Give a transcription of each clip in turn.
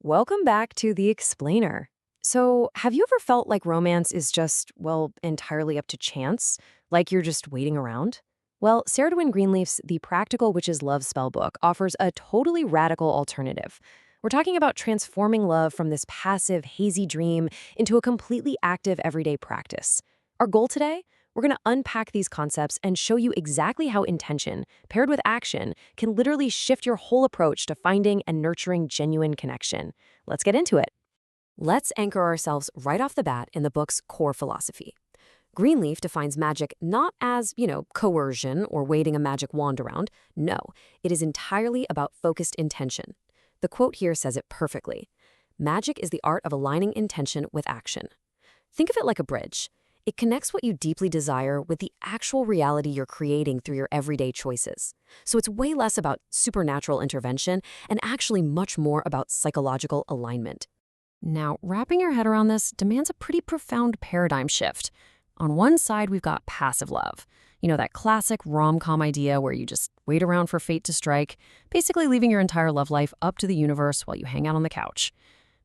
Welcome back to The Explainer. So, have you ever felt like romance is just, well, entirely up to chance? Like you're just waiting around? Well, Cerridwen Greenleaf's The Practical Witch's Love spellbook offers a totally radical alternative. We're talking about transforming love from this passive, hazy dream into a completely active everyday practice. Our goal today? We're going to unpack these concepts and show you exactly how intention, paired with action, can literally shift your whole approach to finding and nurturing genuine connection. Let's get into it. Let's anchor ourselves right off the bat in the book's core philosophy. Greenleaf defines magic not as, coercion or waving a magic wand around. No, it is entirely about focused intention. The quote here says it perfectly. Magic is the art of aligning intention with action. Think of it like a bridge. It connects what you deeply desire with the actual reality you're creating through your everyday choices. So it's way less about supernatural intervention and actually much more about psychological alignment. Now, wrapping your head around this demands a pretty profound paradigm shift. On one side, we've got passive love. You know, that classic rom-com idea where you just wait around for fate to strike, basically leaving your entire love life up to the universe while you hang out on the couch.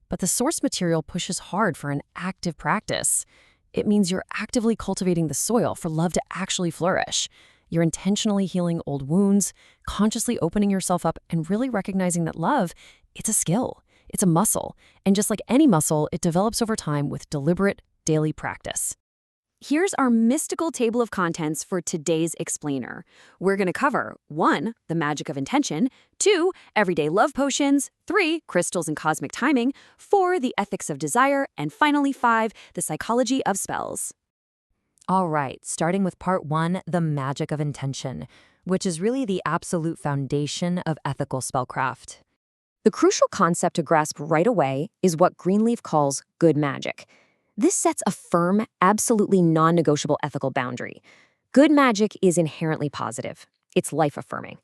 But the source material pushes hard for an active practice. It means you're actively cultivating the soil for love to actually flourish. You're intentionally healing old wounds, consciously opening yourself up, and really recognizing that love, it's a skill. It's a muscle. And just like any muscle, it develops over time with deliberate, daily practice. Here's our mystical table of contents for today's explainer. We're going to cover 1. The magic of intention, 2. Everyday love potions, 3. Crystals and cosmic timing, 4. The ethics of desire, and finally 5. The psychology of spells. All right, starting with part 1, the magic of intention, which is really the absolute foundation of ethical spellcraft. The crucial concept to grasp right away is what Greenleaf calls good magic. This sets a firm, absolutely non-negotiable ethical boundary. Good magic is inherently positive. It's life-affirming.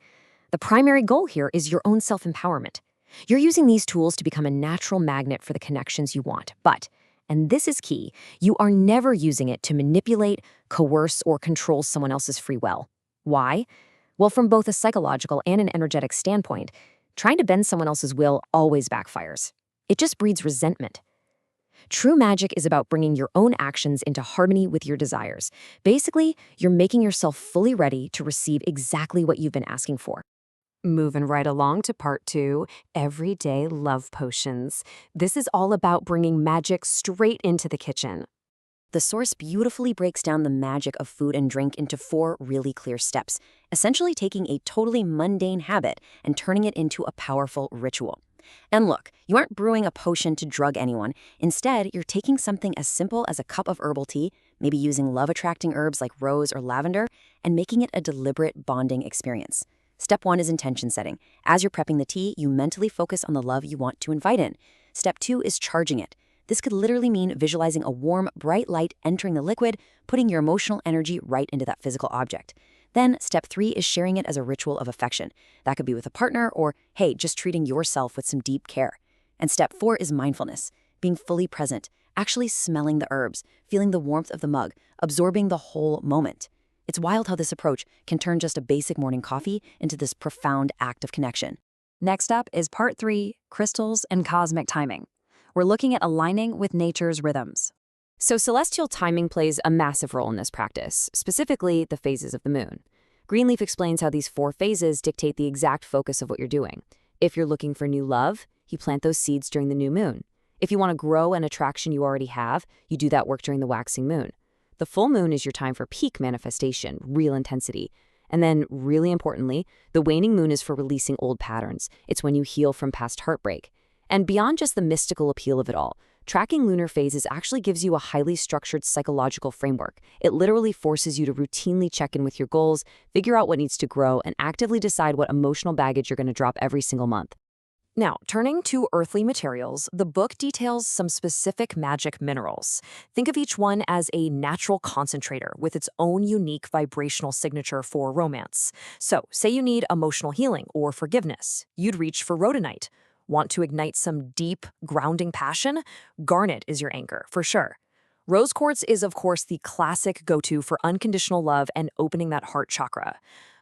The primary goal here is your own self-empowerment. You're using these tools to become a natural magnet for the connections you want. But, and this is key, you are never using it to manipulate, coerce, or control someone else's free will. Why? Well, from both a psychological and an energetic standpoint, trying to bend someone else's will always backfires. It just breeds resentment. True magic is about bringing your own actions into harmony with your desires. Basically, you're making yourself fully ready to receive exactly what you've been asking for. Moving right along to part 2, everyday love potions. This is all about bringing magic straight into the kitchen. The source beautifully breaks down the magic of food and drink into 4 really clear steps, essentially taking a totally mundane habit and turning it into a powerful ritual. And look, you aren't brewing a potion to drug anyone. Instead, you're taking something as simple as a cup of herbal tea, maybe using love-attracting herbs like rose or lavender, and making it a deliberate bonding experience. Step 1 is intention setting. As you're prepping the tea, you mentally focus on the love you want to invite in. Step 2 is charging it. This could literally mean visualizing a warm, bright light entering the liquid, putting your emotional energy right into that physical object. Then, step 3 is sharing it as a ritual of affection. That could be with a partner or, hey, just treating yourself with some deep care. And step 4 is mindfulness, being fully present, actually smelling the herbs, feeling the warmth of the mug, absorbing the whole moment. It's wild how this approach can turn just a basic morning coffee into this profound act of connection. Next up is part 3, crystals and cosmic timing. We're looking at aligning with nature's rhythms. So celestial timing plays a massive role in this practice, specifically the phases of the moon. Greenleaf explains how these 4 phases dictate the exact focus of what you're doing. If you're looking for new love, you plant those seeds during the new moon. If you want to grow an attraction you already have, you do that work during the waxing moon. The full moon is your time for peak manifestation, real intensity. And then, really importantly, the waning moon is for releasing old patterns. It's when you heal from past heartbreak. And beyond just the mystical appeal of it all, tracking lunar phases actually gives you a highly structured psychological framework. It literally forces you to routinely check in with your goals, figure out what needs to grow, and actively decide what emotional baggage you're going to drop every single month. Now, turning to earthly materials, the book details some specific magic minerals. Think of each one as a natural concentrator with its own unique vibrational signature for romance. So, say you need emotional healing or forgiveness, you'd reach for rhodonite. Want to ignite some deep, grounding passion? Garnet is your anchor, for sure. Rose quartz is, of course, the classic go-to for unconditional love and opening that heart chakra.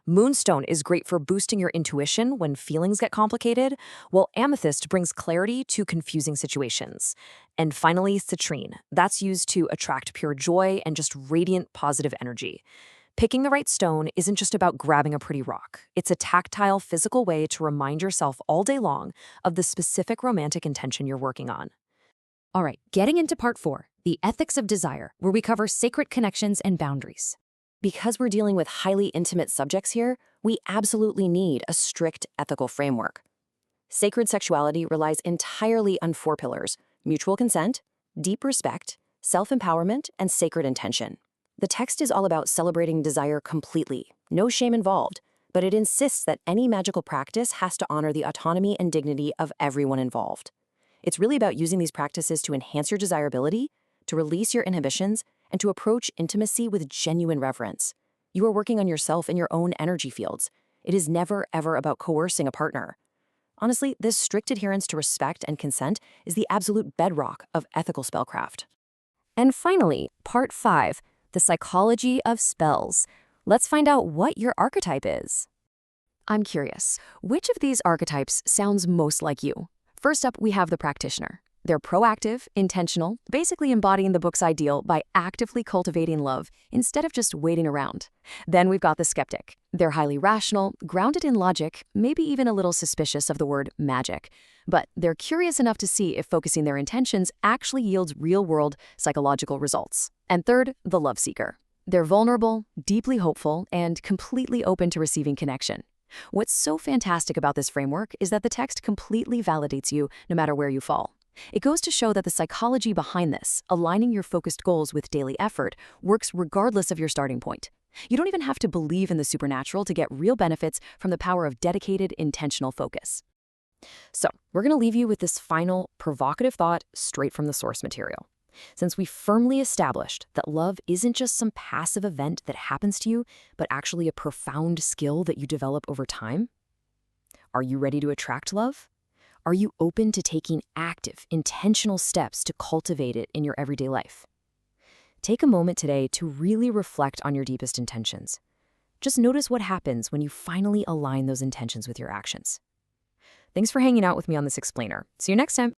Moonstone is great for boosting your intuition when feelings get complicated, while amethyst brings clarity to confusing situations. And finally, citrine. That's used to attract pure joy and just radiant positive energy. Picking the right stone isn't just about grabbing a pretty rock. It's a tactile, physical way to remind yourself all day long of the specific romantic intention you're working on. All right, getting into part 4, the ethics of desire, where we cover sacred connections and boundaries. Because we're dealing with highly intimate subjects here, we absolutely need a strict ethical framework. Sacred sexuality relies entirely on 4 pillars: mutual consent, deep respect, self-empowerment, and sacred intention. The text is all about celebrating desire completely, no shame involved, but it insists that any magical practice has to honor the autonomy and dignity of everyone involved. It's really about using these practices to enhance your desirability, to release your inhibitions, and to approach intimacy with genuine reverence. You are working on yourself in your own energy fields. It is never, ever about coercing a partner. Honestly, this strict adherence to respect and consent is the absolute bedrock of ethical spellcraft. And finally, part 5, the psychology of spells. Let's find out what your archetype is. I'm curious, which of these archetypes sounds most like you? First up, we have the practitioner. They're proactive, intentional, basically embodying the book's ideal by actively cultivating love instead of just waiting around. Then we've got the skeptic. They're highly rational, grounded in logic, maybe even a little suspicious of the word magic. But they're curious enough to see if focusing their intentions actually yields real-world psychological results. And third, the love seeker. They're vulnerable, deeply hopeful, and completely open to receiving connection. What's so fantastic about this framework is that the text completely validates you no matter where you fall. It goes to show that the psychology behind this, aligning your focused goals with daily effort, works regardless of your starting point. You don't even have to believe in the supernatural to get real benefits from the power of dedicated, intentional focus. So, we're going to leave you with this final, provocative thought straight from the source material. Since we firmly established that love isn't just some passive event that happens to you, but actually a profound skill that you develop over time, are you ready to attract love? Are you open to taking active, intentional steps to cultivate it in your everyday life? Take a moment today to really reflect on your deepest intentions. Just notice what happens when you finally align those intentions with your actions. Thanks for hanging out with me on this explainer. See you next time.